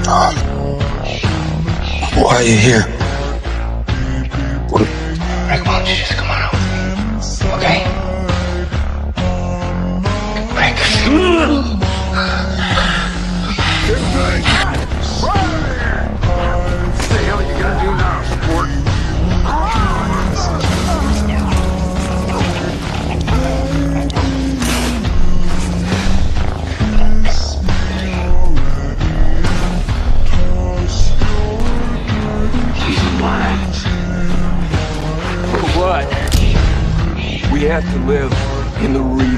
Why are you here? Rick, why don't you just come on out? Okay? Rick. What the hell you gonna do now, sport? She's blind. For what? We have to live in the real